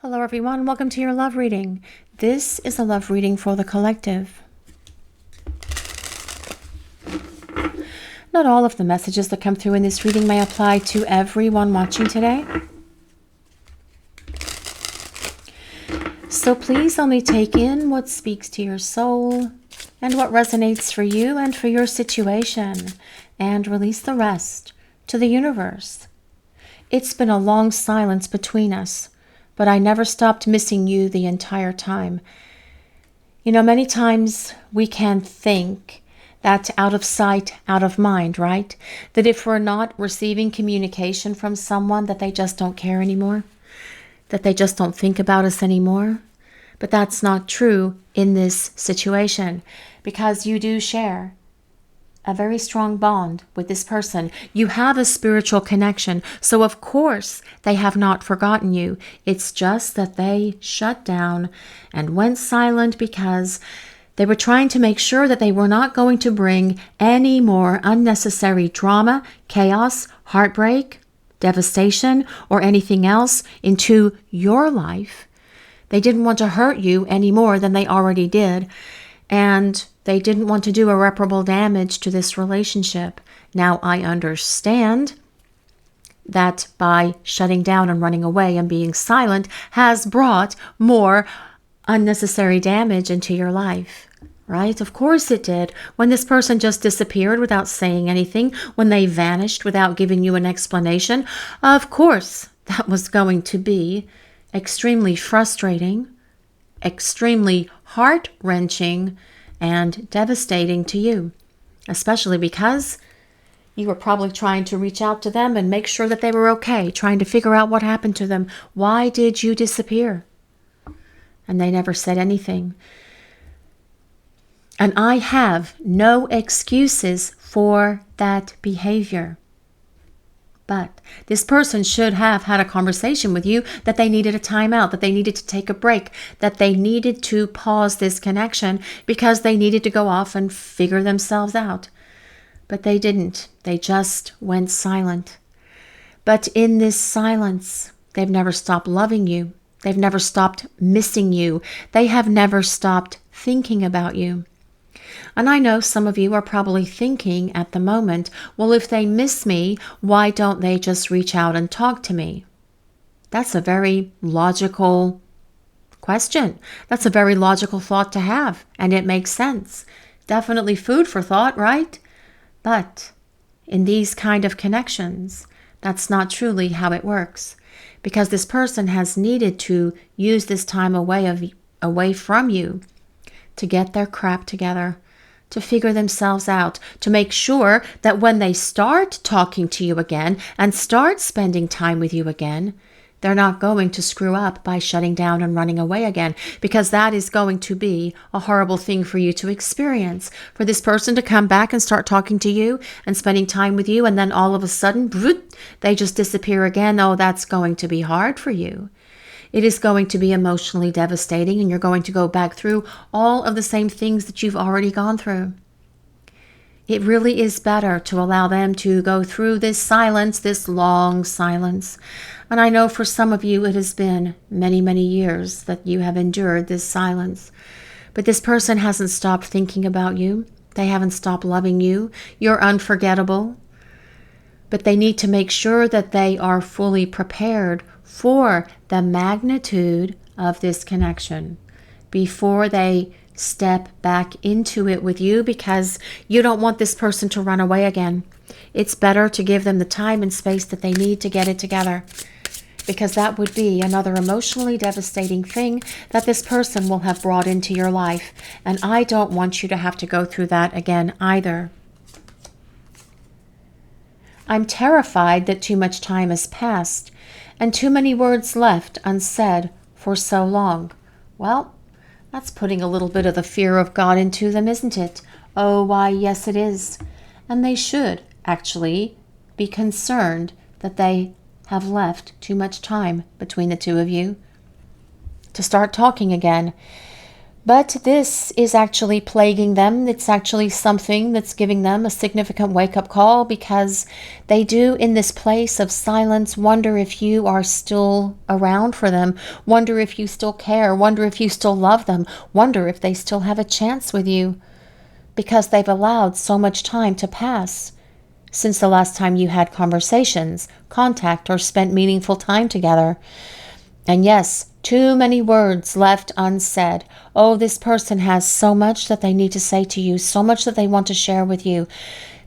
Hello everyone, welcome to your love reading. This is a love reading for the collective. Not all of the messages that come through in this reading may apply to everyone watching today. So please only take in what speaks to your soul and what resonates for you and for your situation, and release the rest to the universe. It's been a long silence between us, but I never stopped missing you the entire time. You know, many times we can think that out of sight, out of mind, right? That if we're not receiving communication from someone, that they just don't care anymore, that they just don't think about us anymore. But that's not true in this situation, because you do share a very strong bond with this person. You have a spiritual connection. So of course they have not forgotten you. It's just that they shut down and went silent because they were trying to make sure that they were not going to bring any more unnecessary drama, chaos, heartbreak, devastation, or anything else into your life. They didn't want to hurt you any more than they already did. And they didn't want to do irreparable damage to this relationship. Now, I understand that by shutting down and running away and being silent has brought more unnecessary damage into your life, right? Of course it did. When this person just disappeared without saying anything, when they vanished without giving you an explanation, of course that was going to be extremely frustrating, extremely heart-wrenching, and devastating to you, especially because you were probably trying to reach out to them and make sure that they were okay, trying to figure out what happened to them. Why did you disappear? And they never said anything. And I have no excuses for that behavior. But this person should have had a conversation with you that they needed a timeout, that they needed to take a break, that they needed to pause this connection because they needed to go off and figure themselves out. But they didn't. They just went silent. But in this silence, they've never stopped loving you. They've never stopped missing you. They have never stopped thinking about you. And I know some of you are probably thinking at the moment, well, if they miss me, why don't they just reach out and talk to me? That's a very logical question. That's a very logical thought to have, and it makes sense. Definitely food for thought, right? But in these kind of connections, that's not truly how it works, because this person has needed to use this time away from you to get their crap together, to figure themselves out, to make sure that when they start talking to you again and start spending time with you again, they're not going to screw up by shutting down and running away again, because that is going to be a horrible thing for you to experience. For this person to come back and start talking to you and spending time with you, and then all of a sudden, they just disappear again. Oh, that's going to be hard for you. It is going to be emotionally devastating, and you're going to go back through all of the same things that you've already gone through. It really is better to allow them to go through this silence, this long silence. And I know for some of you it has been many, many years that you have endured this silence. But this person hasn't stopped thinking about you. They haven't stopped loving you. You're unforgettable. But they need to make sure that they are fully prepared for the magnitude of this connection before they step back into it with you, because you don't want this person to run away again. It's better to give them the time and space that they need to get it together, because that would be another emotionally devastating thing that this person will have brought into your life. And I don't want you to have to go through that again either. I'm terrified that too much time has passed and too many words left unsaid for so long. Well, that's putting a little bit of the fear of God into them, isn't it? Oh, why, yes, it is. And they should actually be concerned that they have left too much time between the two of you to start talking again. But this is actually plaguing them. It's actually something that's giving them a significant wake-up call, because they do, in this place of silence, wonder if you are still around for them, wonder if you still care, wonder if you still love them, wonder if they still have a chance with you, because they've allowed so much time to pass since the last time you had conversations, contact, or spent meaningful time together. And yes, too many words left unsaid. Oh, this person has so much that they need to say to you, so much that they want to share with you.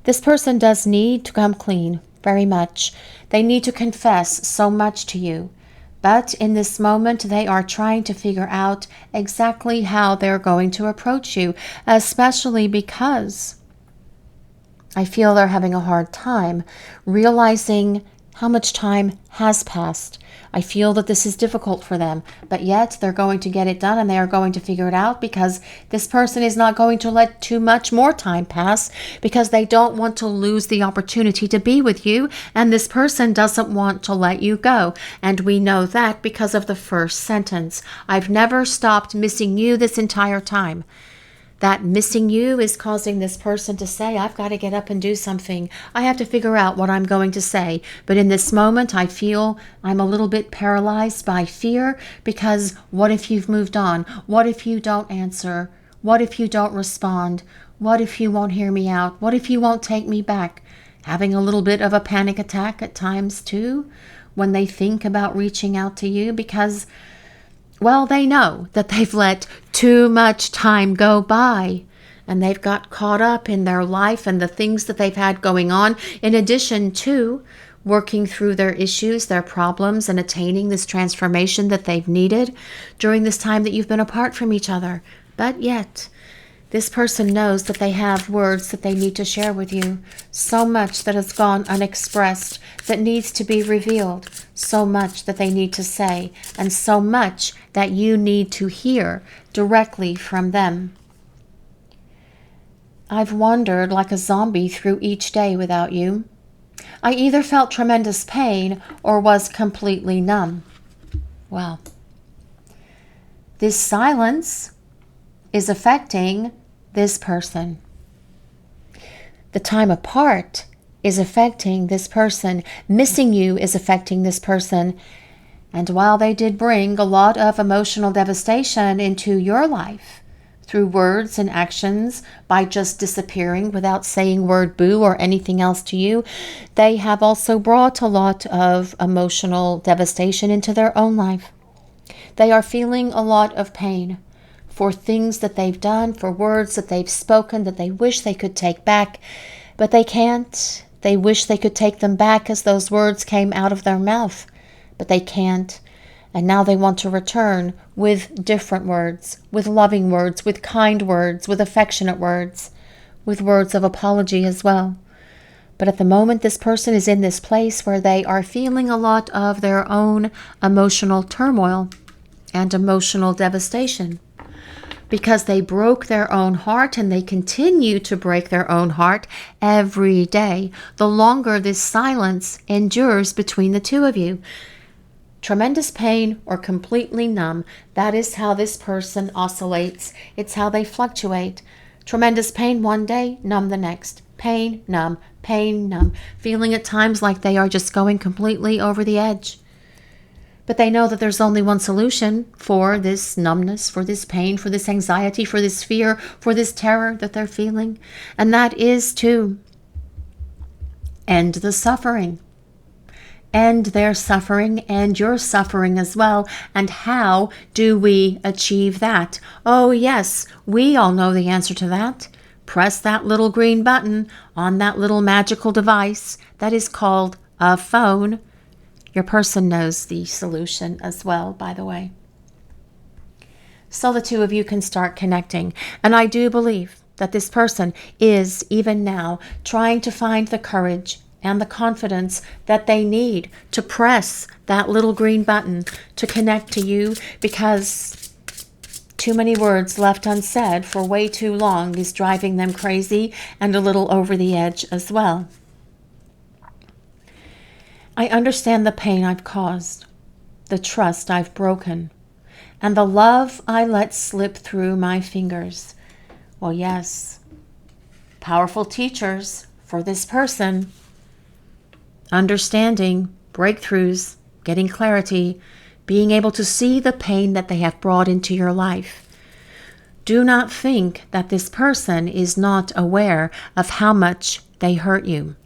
This person does need to come clean, very much. They need to confess so much to you. But in this moment, they are trying to figure out exactly how they're going to approach you, especially because I feel they're having a hard time realizing how much time has passed. I feel that this is difficult for them, but yet they're going to get it done, and they are going to figure it out, because this person is not going to let too much more time pass, because they don't want to lose the opportunity to be with you, and this person doesn't want to let you go. And we know that because of the first sentence. I've never stopped missing you this entire time. That missing you is causing this person to say, I've got to get up and do something. I have to figure out what I'm going to say. But in this moment, I feel I'm a little bit paralyzed by fear, because what if you've moved on? What if you don't answer? What if you don't respond? What if you won't hear me out? What if you won't take me back? Having a little bit of a panic attack at times too, when they think about reaching out to you, because well, they know that they've let too much time go by, and they've got caught up in their life and the things that they've had going on, in addition to working through their issues, their problems, and attaining this transformation that they've needed during this time that you've been apart from each other. But yet, this person knows that they have words that they need to share with you. So much that has gone unexpressed that needs to be revealed. So much that they need to say. And so much that you need to hear directly from them. I've wandered like a zombie through each day without you. I either felt tremendous pain or was completely numb. Well, this silence is affecting this person. The time apart is affecting this person. Missing you is affecting this person. And while they did bring a lot of emotional devastation into your life through words and actions, by just disappearing without saying word boo or anything else to you, they have also brought a lot of emotional devastation into their own life. They are feeling a lot of pain for things that they've done, for words that they've spoken that they wish they could take back, but they can't. They wish they could take them back as those words came out of their mouth, but they can't. And now they want to return with different words, with loving words, with kind words, with affectionate words, with words of apology as well. But at the moment, this person is in this place where they are feeling a lot of their own emotional turmoil and emotional devastation, because they broke their own heart, and they continue to break their own heart every day, the longer this silence endures between the two of you. Tremendous pain or completely numb, that is how this person oscillates. It's how they fluctuate. Tremendous pain one day, numb the next. Pain, numb, feeling at times like they are just going completely over the edge. But they know that there's only one solution for this numbness, for this pain, for this anxiety, for this fear, for this terror that they're feeling. And that is to end the suffering. End their suffering and your suffering as well. And how do we achieve that? Oh yes, we all know the answer to that. Press that little green button on that little magical device that is called a phone. Your person knows the solution as well, by the way. So the two of you can start connecting. And I do believe that this person is, even now, trying to find the courage and the confidence that they need to press that little green button to connect to you, because too many words left unsaid for way too long is driving them crazy and a little over the edge as well. I understand the pain I've caused, the trust I've broken, and the love I let slip through my fingers. Well, yes, powerful teachers for this person. Understanding, breakthroughs, getting clarity, being able to see the pain that they have brought into your life. Do not think that this person is not aware of how much they hurt you,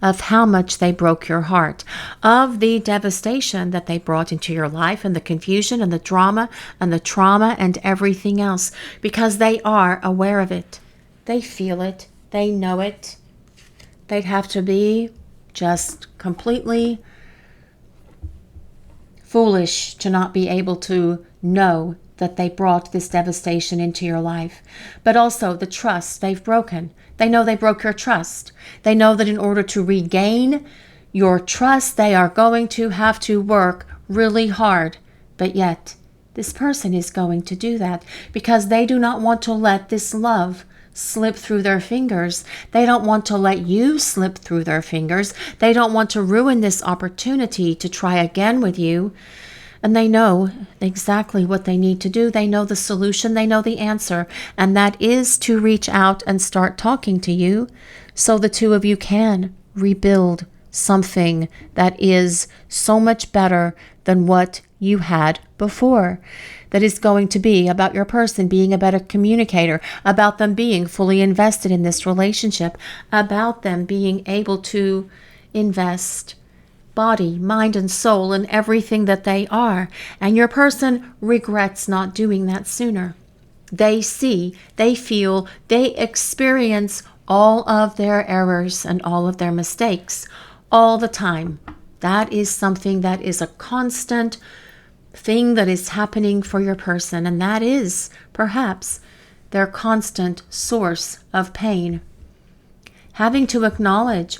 of how much they broke your heart, of the devastation that they brought into your life, and the confusion and the drama and the trauma and everything else, because they are aware of it. They feel it. They know it. They'd have to be just completely foolish to not be able to know that they brought this devastation into your life. But also the trust they've broken. They know they broke your trust. They know that in order to regain your trust, they are going to have to work really hard. But yet, this person is going to do that because they do not want to let this love slip through their fingers. They don't want to let you slip through their fingers. They don't want to ruin this opportunity to try again with you. And they know exactly what they need to do. They know the solution. They know the answer. And that is to reach out and start talking to you so the two of you can rebuild something that is so much better than what you had before. That is going to be about your person being a better communicator, about them being fully invested in this relationship, about them being able to invest body, mind, and soul in everything that they are. And your person regrets not doing that sooner. They see, they feel, they experience all of their errors and all of their mistakes all the time. That is something that is a constant thing that is happening for your person, and that is perhaps their constant source of pain. Having to acknowledge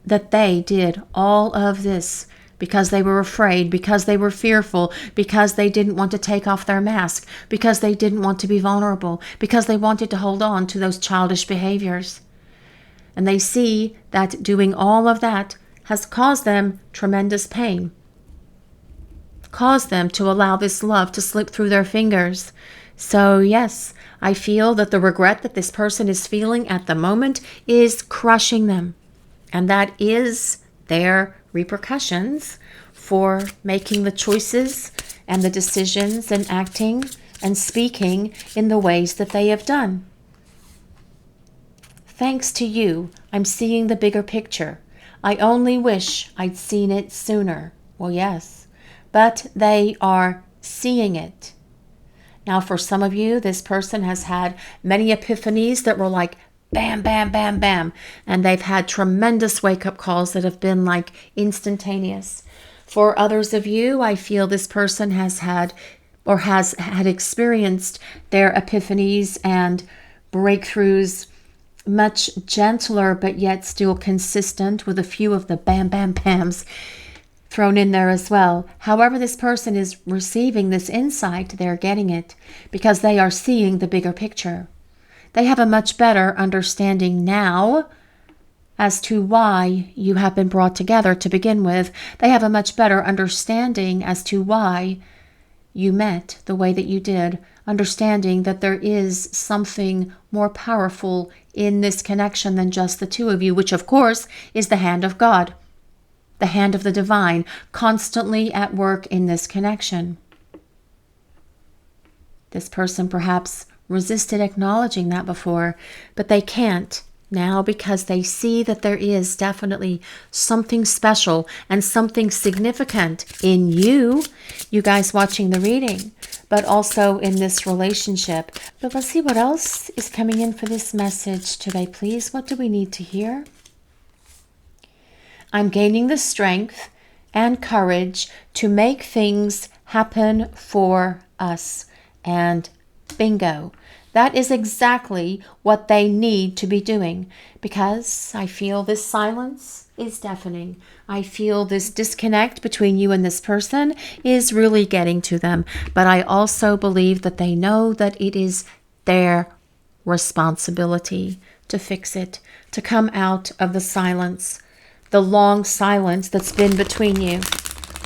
that they did all of this because they were afraid, because they were fearful, because they didn't want to take off their mask, because they didn't want to be vulnerable, because they wanted to hold on to those childish behaviors. And they see that doing all of that has caused them tremendous pain, caused them to allow this love to slip through their fingers. So yes, I feel that the regret that this person is feeling at the moment is crushing them. And that is their repercussions for making the choices and the decisions and acting and speaking in the ways that they have done. Thanks to you, I'm seeing the bigger picture. I only wish I'd seen it sooner. Well, yes, but they are seeing it. Now, for some of you, this person has had many epiphanies that were like, bam, bam, bam, bam. And they've had tremendous wake-up calls that have been like instantaneous. For others of you, I feel this person has had experienced their epiphanies and breakthroughs much gentler, but yet still consistent, with a few of the bam, bam, bams thrown in there as well. However this person is receiving this insight, they're getting it because they are seeing the bigger picture. They have a much better understanding now as to why you have been brought together to begin with. They have a much better understanding as to why you met the way that you did, understanding that there is something more powerful in this connection than just the two of you, which of course is the hand of God, the hand of the divine, constantly at work in this connection. This person perhaps resisted acknowledging that before, but they can't now because they see that there is definitely something special and something significant in you guys watching the reading, but also in this relationship. But let's see what else is coming in for this message today, please. What do we need to hear? I'm gaining the strength and courage to make things happen for us. And bingo. That is exactly what they need to be doing, because I feel this silence is deafening. I feel this disconnect between you and this person is really getting to them. But I also believe that they know that it is their responsibility to fix it, to come out of the silence, the long silence that's been between you.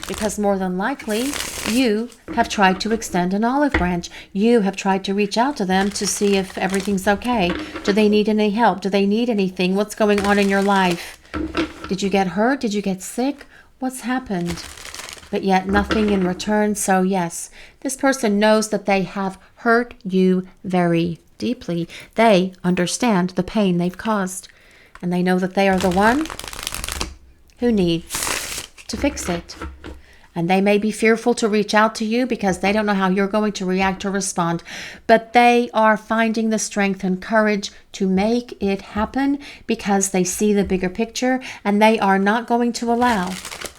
because more than likely you have tried to extend an olive branch. You have tried to reach out to them to see if everything's okay. Do they need any help? Do they need anything? What's going on in your life? Did you get hurt? Did you get sick? What's happened? But yet nothing in return. So yes, this person knows that they have hurt you very deeply. They understand the pain they've caused. And they know that they are the one who needs to fix it. And they may be fearful to reach out to you because they don't know how you're going to react or respond. But they are finding the strength and courage to make it happen because they see the bigger picture, and they are not going to allow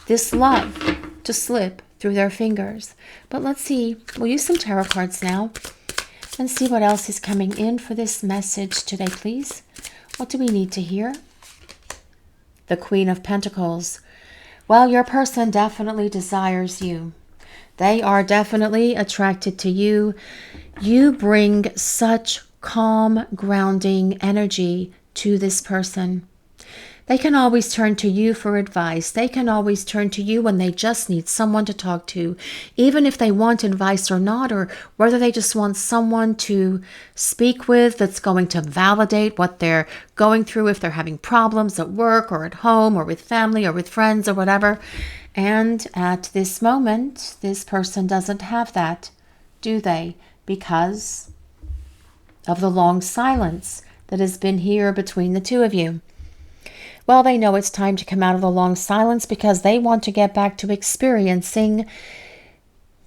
this love to slip through their fingers. But let's see. We'll use some tarot cards now and see what else is coming in for this message today, please. What do we need to hear? The Queen of Pentacles. Well, your person definitely desires you. They are definitely attracted to you. You bring such calm, grounding energy to this person. They can always turn to you for advice. They can always turn to you when they just need someone to talk to, even if they want advice or not, or whether they just want someone to speak with that's going to validate what they're going through, if they're having problems at work or at home or with family or with friends or whatever. And at this moment, this person doesn't have that, do they? Because of the long silence that has been here between the two of you. Well, they know it's time to come out of the long silence because they want to get back to experiencing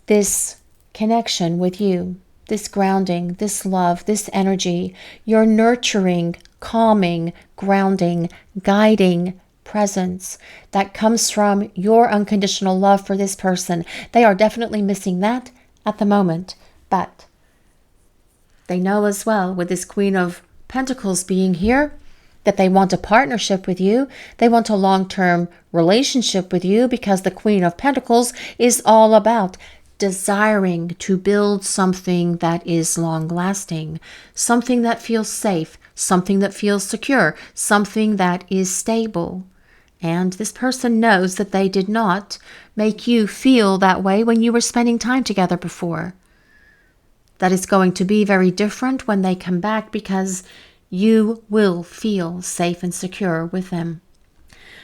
this connection with you, this grounding, this love, this energy, your nurturing, calming, grounding, guiding presence that comes from your unconditional love for this person. They are definitely missing that at the moment, but they know as well, with this Queen of Pentacles being here, that they want a partnership with you. They want a long-term relationship with you because the Queen of Pentacles is all about desiring to build something that is long-lasting, something that feels safe, something that feels secure, something that is stable. And this person knows that they did not make you feel that way when you were spending time together before. That is going to be very different when they come back because you will feel safe and secure with them.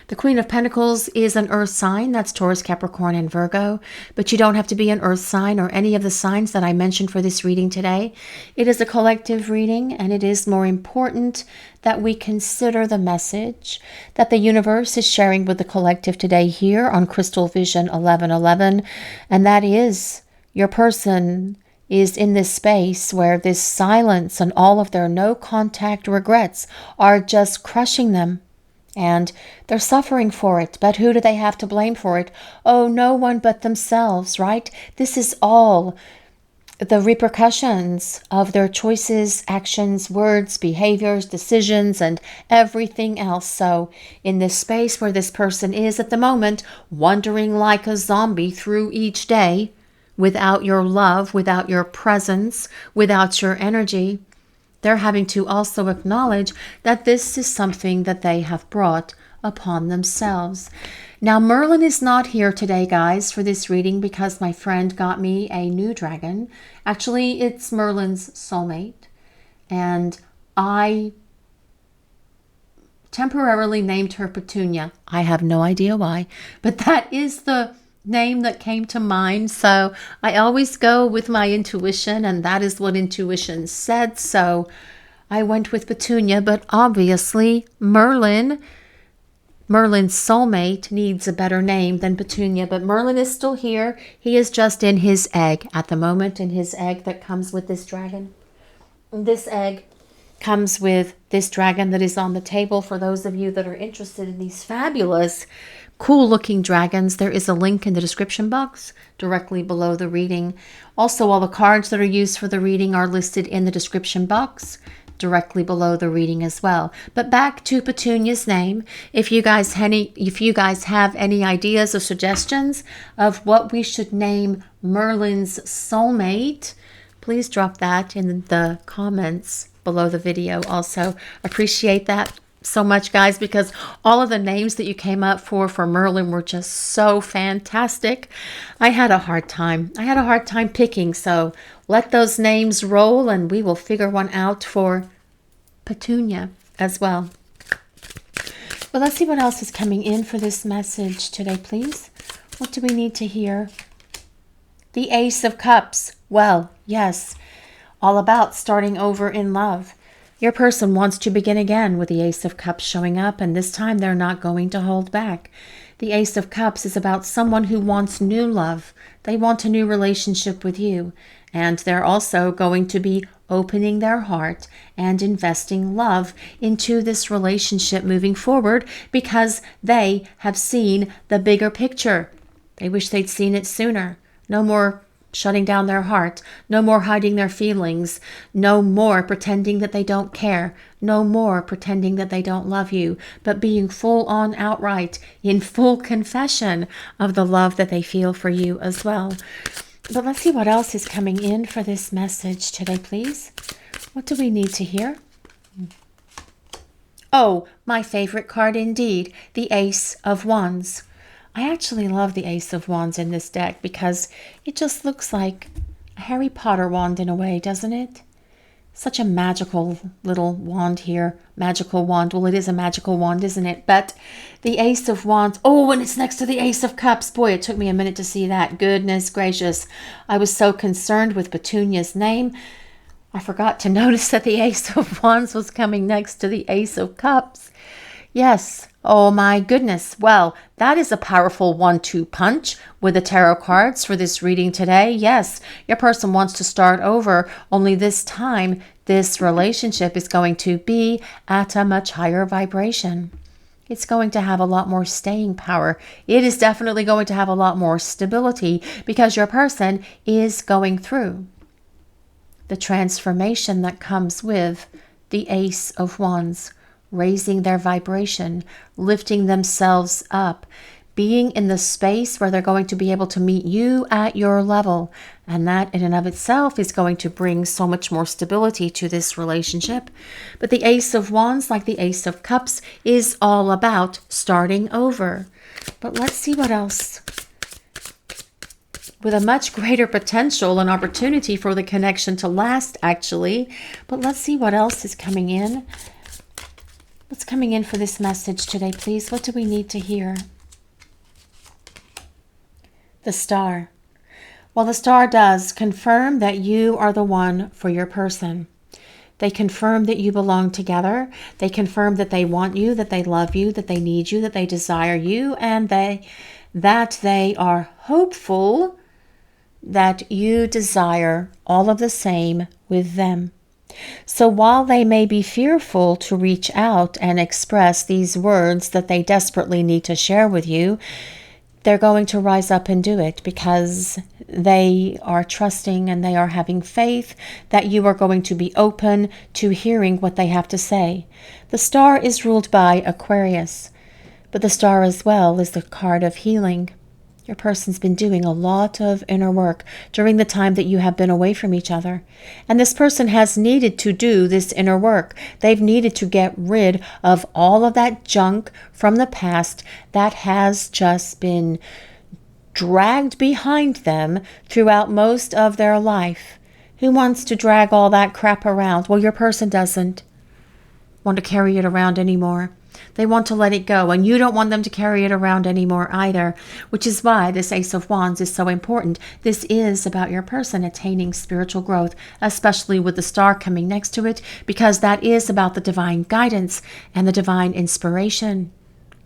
The Queen of Pentacles is an earth sign. That's Taurus, Capricorn, and Virgo. But you don't have to be an earth sign or any of the signs that I mentioned for this reading today. It is a collective reading, and it is more important that we consider the message that the universe is sharing with the collective today here on Crystal Vision 1111. And that is, your person is in this space where this silence and all of their no contact regrets are just crushing them. And they're suffering for it. But who do they have to blame for it? Oh, no one but themselves, right? This is all the repercussions of their choices, actions, words, behaviors, decisions, and everything else. So in this space where this person is at the moment, wandering like a zombie through each day, without your love, without your presence, without your energy, they're having to also acknowledge that this is something that they have brought upon themselves. Now, Merlin is not here today, guys, for this reading because my friend got me a new dragon. Actually, it's Merlin's soulmate. And I temporarily named her Petunia. I have no idea why, but that is the name that came to mind. So I always go with my intuition, and that is what intuition said. So I went with Petunia, but obviously Merlin's soulmate needs a better name than Petunia. But Merlin is still here. He is just in his egg at the moment, in his egg that comes with this dragon. This egg comes with this dragon that is on the table. For those of you that are interested in these fabulous, cool looking dragons, there is a link in the description box directly below the reading. Also, all the cards that are used for the reading are listed in the description box directly below the reading as well. But back to Petunia's name. If you guys have any ideas or suggestions of what we should name Merlin's soulmate, please drop that in the comments below the video. Also, appreciate that. so much, guys, because all of the names that you came up for Merlin were just so fantastic. I had a hard time. I had a hard time picking, so let those names roll and we will figure one out for Petunia as well. But let's see what else is coming in for this message today, please. What do we need to hear? The Ace of Cups. Well, yes, all about starting over in love. Your person wants to begin again with the Ace of Cups showing up, and this time they're not going to hold back. The Ace of Cups is about someone who wants new love. They want a new relationship with you, and they're also going to be opening their heart and investing love into this relationship moving forward because they have seen the bigger picture. They wish they'd seen it sooner. No more shutting down their heart, no more hiding their feelings, no more pretending that they don't care, no more pretending that they don't love you, but being full on outright in full confession of the love that they feel for you as well. But let's see what else is coming in for this message today, please. What do we need to hear? Oh, my favorite card indeed, the Ace of Wands. I actually love the Ace of Wands in this deck because it just looks like a Harry Potter wand in a way, doesn't it? Such a magical little wand here. Magical wand. Well, it is a magical wand, isn't it? But the Ace of Wands. Oh, and it's next to the Ace of Cups. Boy, it took me a minute to see that. Goodness gracious. I was so concerned with Petunia's name. I forgot to notice that the Ace of Wands was coming next to the Ace of Cups. Yes. Oh my goodness. Well, that is a powerful 1-2 punch with the tarot cards for this reading today. Yes, your person wants to start over, only this time this relationship is going to be at a much higher vibration. It's going to have a lot more staying power. It is definitely going to have a lot more stability because your person is going through the transformation that comes with the Ace of Wands. Raising their vibration, lifting themselves up, being in the space where they're going to be able to meet you at your level. And that in and of itself is going to bring so much more stability to this relationship. But the Ace of Wands, like the Ace of Cups, is all about starting over. But let's see what else. With a much greater potential and opportunity for the connection to last, actually. But let's see what else is coming in. What's coming in for this message today, please? What do we need to hear? The Star. Well, the Star does confirm that you are the one for your person. They confirm that you belong together. They confirm that they want you, that they love you, that they need you, that they desire you, and that they are hopeful that you desire all of the same with them. So while they may be fearful to reach out and express these words that they desperately need to share with you, they're going to rise up and do it because they are trusting and they are having faith that you are going to be open to hearing what they have to say. The Star is ruled by Aquarius, but the Star as well is the card of healing. Your person's been doing a lot of inner work during the time that you have been away from each other. And this person has needed to do this inner work. They've needed to get rid of all of that junk from the past that has just been dragged behind them throughout most of their life. Who wants to drag all that crap around? Well, your person doesn't want to carry it around anymore. They want to let it go, and you don't want them to carry it around anymore either, which is why this Ace of Wands is so important. This is about your person attaining spiritual growth, especially with the Star coming next to it, because that is about the divine guidance and the divine inspiration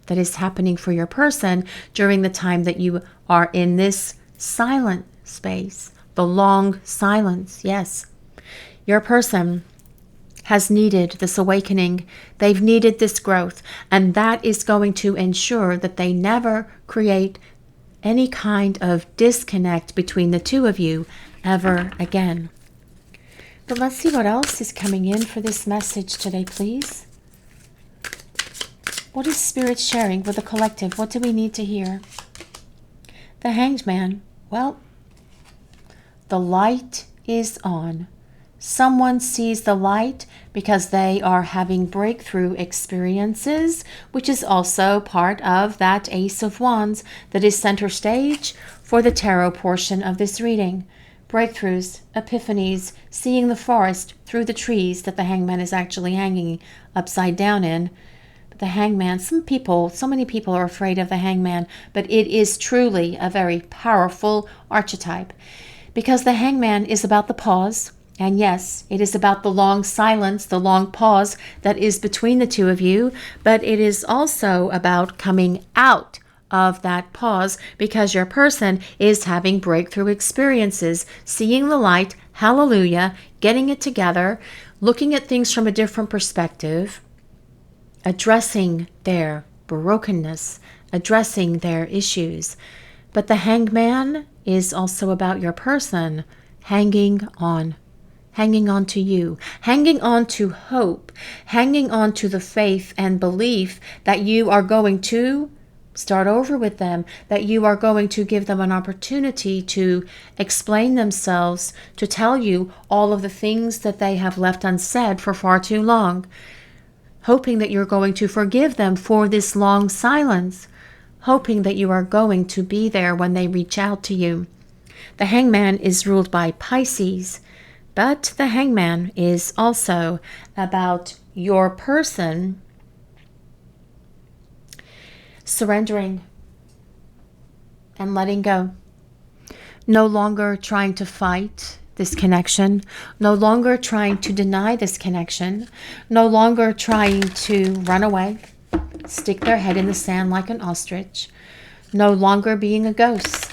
that is happening for your person during the time that you are in this silent space, the long silence. Yes, your person has needed this awakening. They've needed this growth, and that is going to ensure that they never create any kind of disconnect between the two of you ever again. But let's see what else is coming in for this message today, please. What is Spirit sharing with the collective? What do we need to hear? The Hanged Man. Well, the light is on. Someone sees the light because they are having breakthrough experiences, which is also part of that Ace of Wands that is center stage for the tarot portion of this reading. Breakthroughs, epiphanies, seeing the forest through the trees that the hangman is actually hanging upside down in. The hangman, so many people are afraid of the hangman, but it is truly a very powerful archetype because the hangman is about the pause. And yes, it is about the long silence, the long pause that is between the two of you, but it is also about coming out of that pause because your person is having breakthrough experiences, seeing the light, hallelujah, getting it together, looking at things from a different perspective, addressing their brokenness, addressing their issues. But the hangman is also about your person hanging on to you, hanging on to hope, hanging on to the faith and belief that you are going to start over with them, that you are going to give them an opportunity to explain themselves, to tell you all of the things that they have left unsaid for far too long, hoping that you're going to forgive them for this long silence, hoping that you are going to be there when they reach out to you. The hangman is ruled by Pisces, but the hangman is also about your person surrendering and letting go. No longer trying to fight this connection, no longer trying to deny this connection, no longer trying to run away, stick their head in the sand like an ostrich, no longer being a ghost.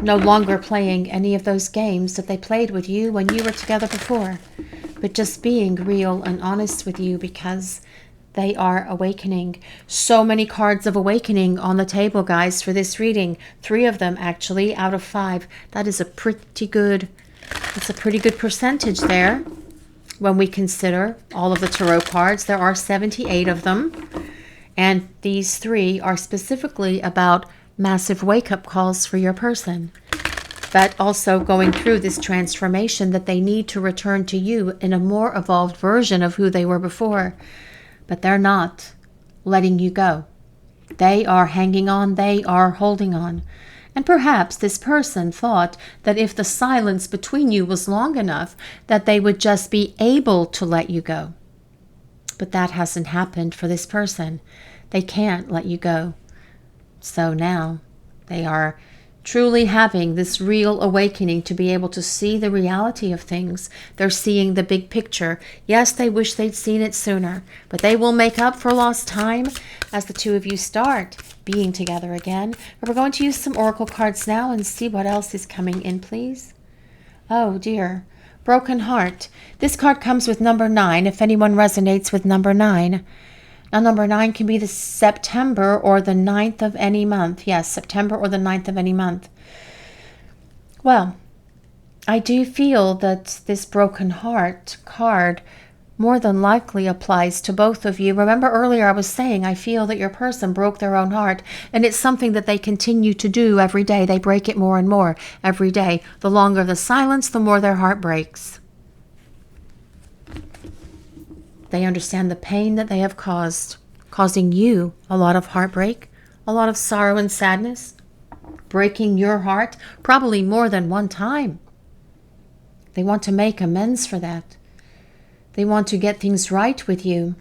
No longer playing any of those games that they played with you when you were together before, but just being real and honest with you because they are awakening. So many cards of awakening on the table, guys, for this reading. 3 of them, actually, out of 5. That is a pretty good percentage there when we consider all of the tarot cards. There are 78 of them, and these 3 are specifically about massive wake-up calls for your person, but also going through this transformation that they need to return to you in a more evolved version of who they were before. But they're not letting you go. They are hanging on. They are holding on. And perhaps this person thought that if the silence between you was long enough, that they would just be able to let you go. But that hasn't happened for this person. They can't let you go. So now they are truly having this real awakening to be able to see the reality of things. They're seeing the big picture. Yes, they wish they'd seen it sooner, but they will make up for lost time as the 2 of you start being together again. But we're going to use some oracle cards now and see what else is coming in, please. Oh dear. Broken heart. This card comes with number 9, if anyone resonates with number 9. Now, number 9 can be the September or the 9th of any month. Yes, September or the 9th of any month. Well, I do feel that this broken heart card more than likely applies to both of you. Remember earlier I was saying I feel that your person broke their own heart, and it's something that they continue to do every day. They break it more and more every day. The longer the silence, the more their heart breaks. They understand the pain that they have causing you a lot of heartbreak, a lot of sorrow and sadness, breaking your heart probably more than one time. They want to make amends for that. They want to get things right with you.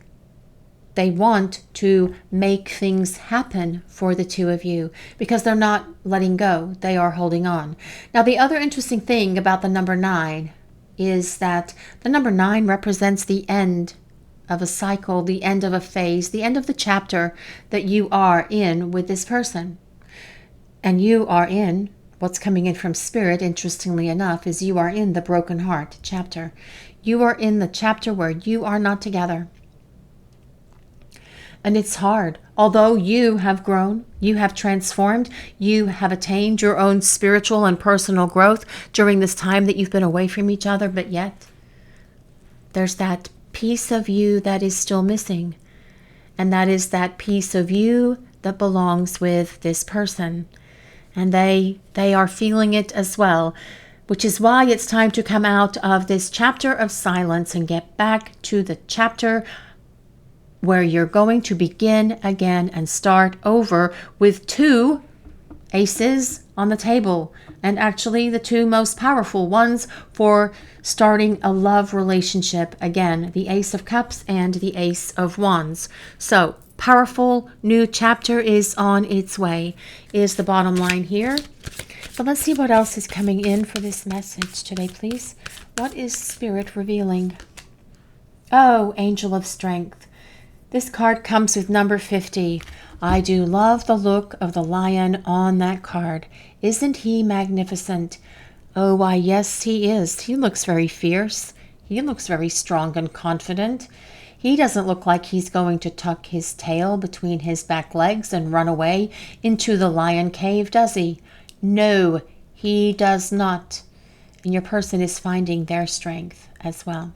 They want to make things happen for the 2 of you because they're not letting go. They are holding on. Now, the other interesting thing about the number 9 is that the number 9 represents the end of a cycle, the end of a phase, the end of the chapter that you are in with this person. And you are in, what's coming in from Spirit, interestingly enough, is you are in the broken heart chapter. You are in the chapter where you are not together. And it's hard. Although you have grown, you have transformed, you have attained your own spiritual and personal growth during this time that you've been away from each other, but yet there's that piece of you that is still missing. And that is that piece of you that belongs with this person. And they are feeling it as well. which is why it's time to come out of this chapter of silence and get back to the chapter where you're going to begin again and start over with 2 aces on the table, and actually the 2 most powerful ones for starting a love relationship again, the Ace of Cups and the Ace of Wands. So powerful new chapter is on its way is the bottom line here. But let's see what else is coming in for this message today, please. What is Spirit revealing? Oh, Angel of Strength. This card comes with number 50. I do love the look of the lion on that card. Isn't he magnificent? Oh, why, yes, he is. He looks very fierce. He looks very strong and confident. He doesn't look like he's going to tuck his tail between his back legs and run away into the lion cave, does he? No, he does not. And your person is finding their strength as well.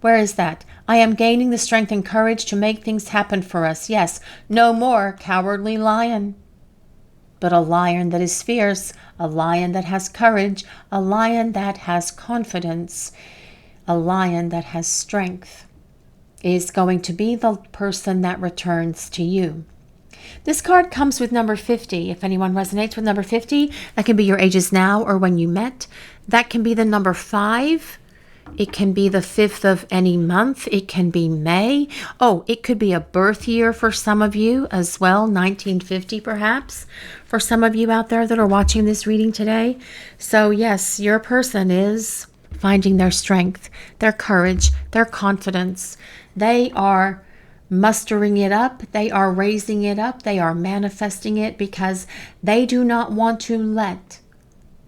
Where is that? I am gaining the strength and courage to make things happen for us. Yes, no more cowardly lion, but a lion that is fierce, a lion that has courage, a lion that has confidence, a lion that has strength is going to be the person that returns to you. This card comes with number 50. If anyone resonates with number 50, that can be your ages now or when you met. That can be the number 5. It can be the 5th of any month. It can be May. Oh, it could be a birth year for some of you as well, 1950 perhaps, for some of you out there that are watching this reading today. So yes, your person is finding their strength, their courage, their confidence. They are mustering it up. They are raising it up. They are manifesting it because they do not want to let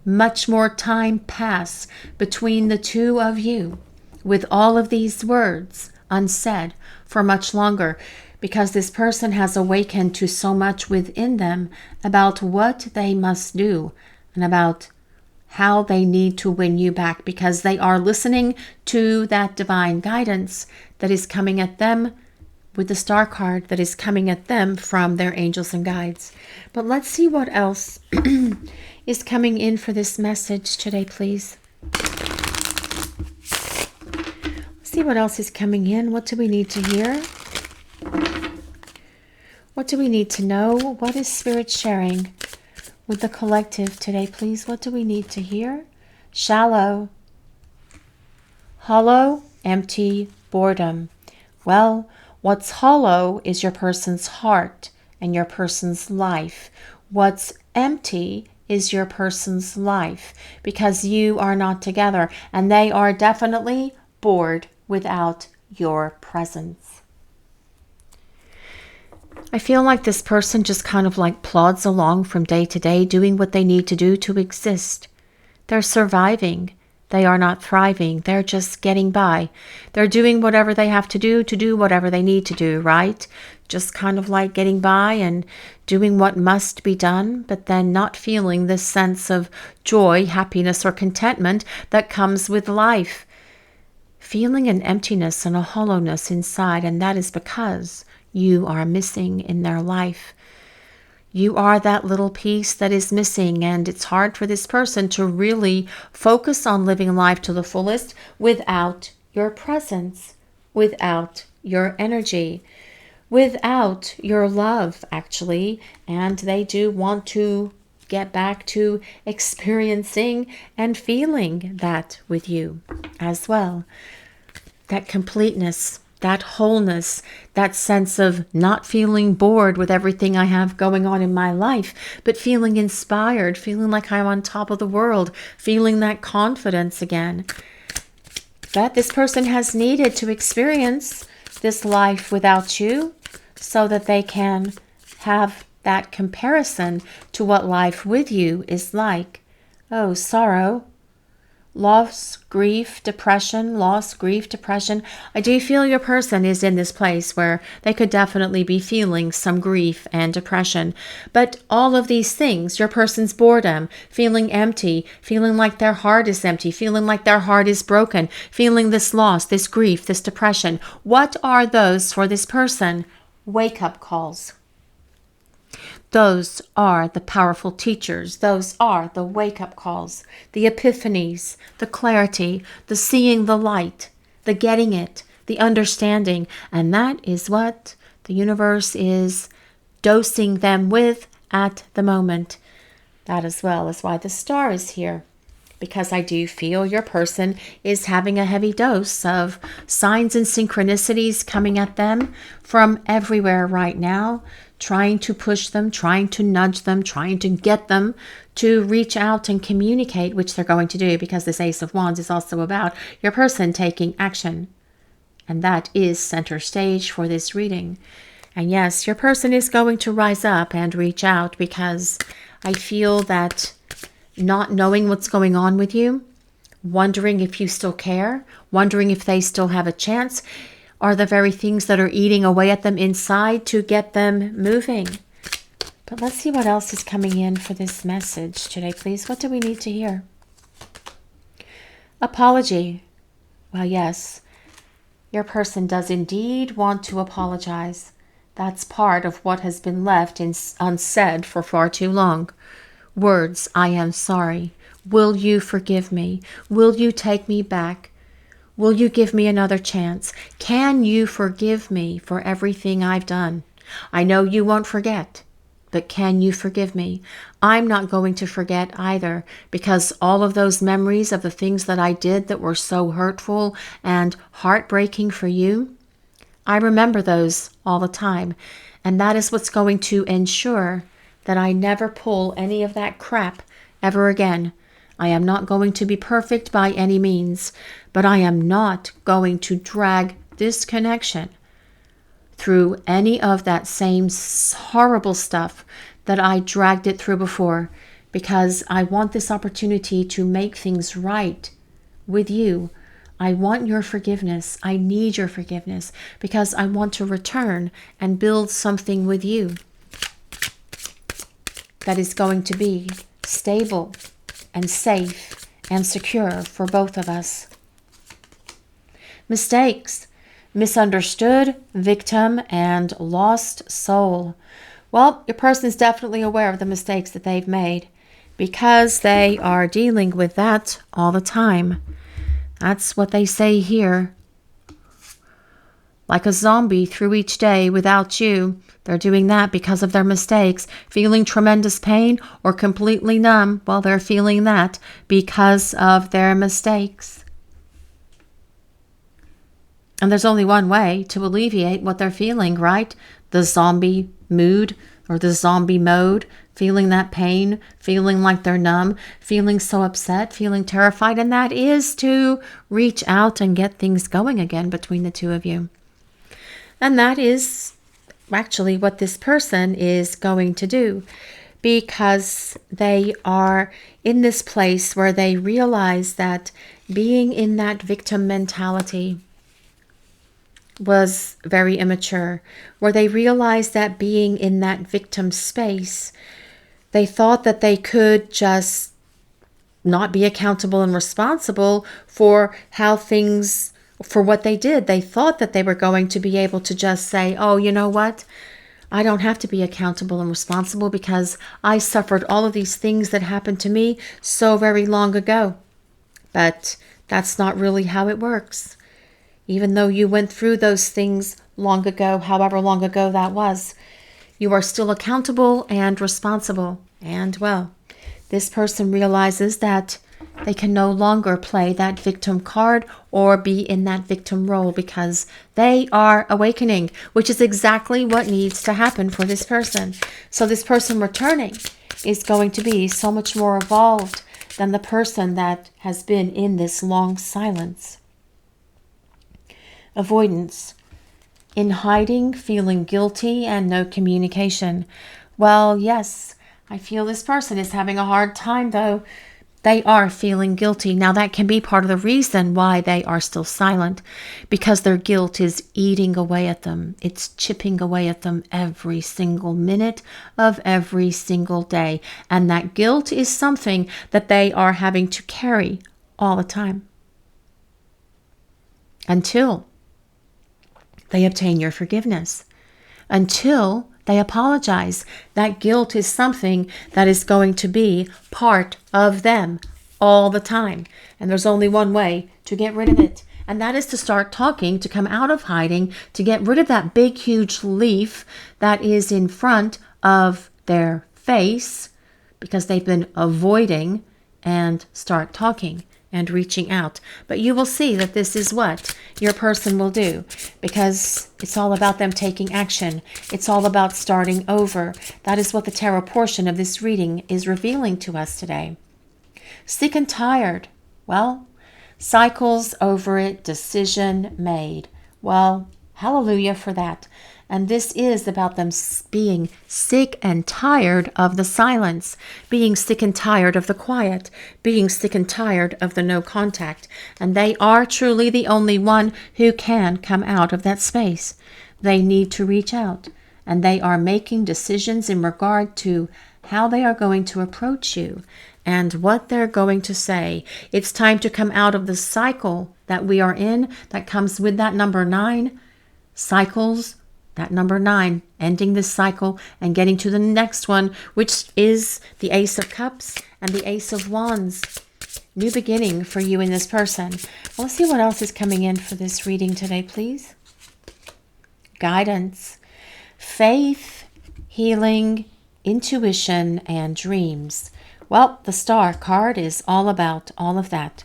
much more time pass between the 2 of you with all of these words unsaid for much longer, because this person has awakened to so much within them about what they must do and about how they need to win you back, because they are listening to that divine guidance that is coming at them with the star card that is coming at them from their angels and guides. But let's see what else is coming in for this message today, please. Let's see what else is coming in. What do we need to hear? What do we need to know? What is Spirit sharing with the collective today, please? What do we need to hear? Shallow, hollow, empty, boredom. Well, what's hollow is your person's heart and your person's life. What's empty is your person's life, because you are not together and they are definitely bored without your presence. I feel like this person just kind of like plods along from day to day, doing what they need to do to exist. They're surviving. They are not thriving. They're just getting by. They're doing whatever they have to do whatever they need to do, right? Just kind of like getting by and doing what must be done, but then not feeling this sense of joy, happiness, or contentment that comes with life. Feeling an emptiness and a hollowness inside, and that is because you are missing in their life. You are that little piece that is missing, and it's hard for this person to really focus on living life to the fullest without your presence, without your energy, without your love, actually. And they do want to get back to experiencing and feeling that with you as well. That completeness, that wholeness, that sense of not feeling bored with everything I have going on in my life, but feeling inspired, feeling like I'm on top of the world, feeling that confidence again. That this person has needed to experience this life without you so that they can have that comparison to what life with you is like. Oh, sorrow. Loss, grief, depression, loss, grief, depression. I do feel your person is in this place where they could definitely be feeling some grief and depression. But all of these things, your person's boredom, feeling empty, feeling like their heart is empty, feeling like their heart is broken, feeling this loss, this grief, this depression. What are those for this person? Wake-up calls. Those are the powerful teachers. Those are the wake-up calls, the epiphanies, the clarity, the seeing the light, the getting it, the understanding. And that is what the universe is dosing them with at the moment. That as well is why the star is here. Because I do feel your person is having a heavy dose of signs and synchronicities coming at them from everywhere right now, trying to push them, trying to nudge them, trying to get them to reach out and communicate, which they're going to do, because this Ace of Wands is also about your person taking action. And that is center stage for this reading. And yes, your person is going to rise up and reach out, because I feel that not knowing what's going on with you, wondering if you still care, wondering if they still have a chance, are the very things that are eating away at them inside to get them moving. But let's see what else is coming in for this message today, please. What do we need to hear? Apology. Well, yes, your person does indeed want to apologize. That's part of what has been left unsaid for far too long. Words, I am sorry. Will you forgive me? Will you take me back? Will you give me another chance? Can you forgive me for everything I've done? I know you won't forget, but can you forgive me? I'm not going to forget either, because all of those memories of the things that I did that were so hurtful and heartbreaking for you, I remember those all the time. And that is what's going to ensure that I never pull any of that crap ever again. I am not going to be perfect by any means, but I am not going to drag this connection through any of that same horrible stuff that I dragged it through before, because I want this opportunity to make things right with you. I want your forgiveness. I need your forgiveness, because I want to return and build something with you that is going to be stable and safe and secure for both of us. Mistakes, misunderstood, victim, and lost soul. Well, your person is definitely aware of the mistakes that they've made, because they are dealing with that all the time. That's what they say here. Like a zombie through each day without you. They're doing that because of their mistakes, feeling tremendous pain or completely numb while they're feeling that because of their mistakes. And there's only one way to alleviate what they're feeling, right? The zombie mood or the zombie mode, feeling that pain, feeling like they're numb, feeling so upset, feeling terrified, and that is to reach out and get things going again between the two of you. And that is actually what this person is going to do, because they are in this place where they realize that being in that victim mentality was very immature, where they realized that being in that victim space, they thought that they could just not be accountable and responsible for how things, for what they did. They thought that they were going to be able to just say, oh, you know what? I don't have to be accountable and responsible because I suffered all of these things that happened to me so very long ago. But that's not really how it works. Even though you went through those things long ago, however long ago that was, you are still accountable and responsible. And well, this person realizes that they can no longer play that victim card or be in that victim role, because they are awakening, which is exactly what needs to happen for this person. So this person returning is going to be so much more evolved than the person that has been in this long silence. Avoidance. In hiding, feeling guilty, and no communication. Well, yes, I feel this person is having a hard time, though. They are feeling guilty. Now, that can be part of the reason why they are still silent, because their guilt is eating away at them. It's chipping away at them every single minute of every single day. And that guilt is something that they are having to carry all the time until they obtain your forgiveness, until They apologize. That guilt is something that is going to be part of them all the time. And there's only one way to get rid of it. And that is to start talking, to come out of hiding, to get rid of that big, huge leaf that is in front of their face because they've been avoiding, and start talking and reaching out. But you will see that this is what your person will do, because it's all about them taking action. It's all about starting over. That is what the tarot portion of this reading is revealing to us today. Sick and tired. Well, cycles over it, decision made. Well, hallelujah for that. And this is about them being sick and tired of the silence, being sick and tired of the quiet, being sick and tired of the no contact. And they are truly the only one who can come out of that space. They need to reach out. And they are making decisions in regard to how they are going to approach you and what they're going to say. It's time to come out of the cycle that we are in that comes with that number 9. Cycles, that number 9, ending this cycle and getting to the next one, which is the Ace of Cups and the Ace of Wands. New beginning for you and this person. Well, let's see what else is coming in for this reading today, please. Guidance, faith, healing, intuition, and dreams. Well, the Star card is all about all of that.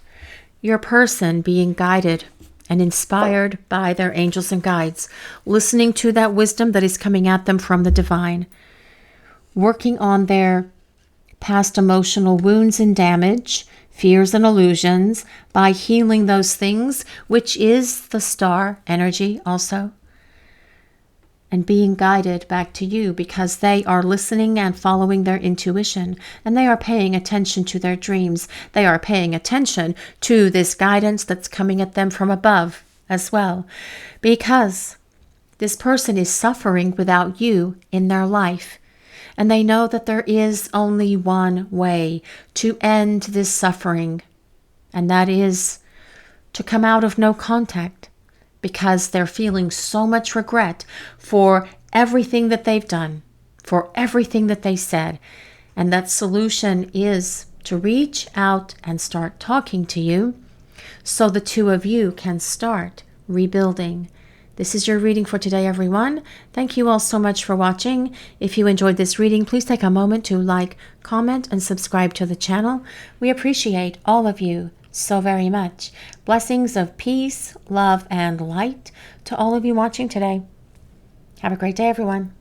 Your person being guided and inspired by their angels and guides, listening to that wisdom that is coming at them from the divine, working on their past emotional wounds and damage, fears and illusions, by healing those things, which is the Star energy also, and being guided back to you because they are listening and following their intuition, and they are paying attention to their dreams. They are paying attention to this guidance that's coming at them from above as well, because this person is suffering without you in their life, and they know that there is only one way to end this suffering, and that is to come out of no contact, because they're feeling so much regret for everything that they've done, for everything that they said. And that solution is to reach out and start talking to you so the two of you can start rebuilding. This is your reading for today, everyone. Thank you all so much for watching. If you enjoyed this reading, please take a moment to like, comment, and subscribe to the channel. We appreciate all of you so very much. Blessings of peace, love, and light to all of you watching today. Have a great day, everyone.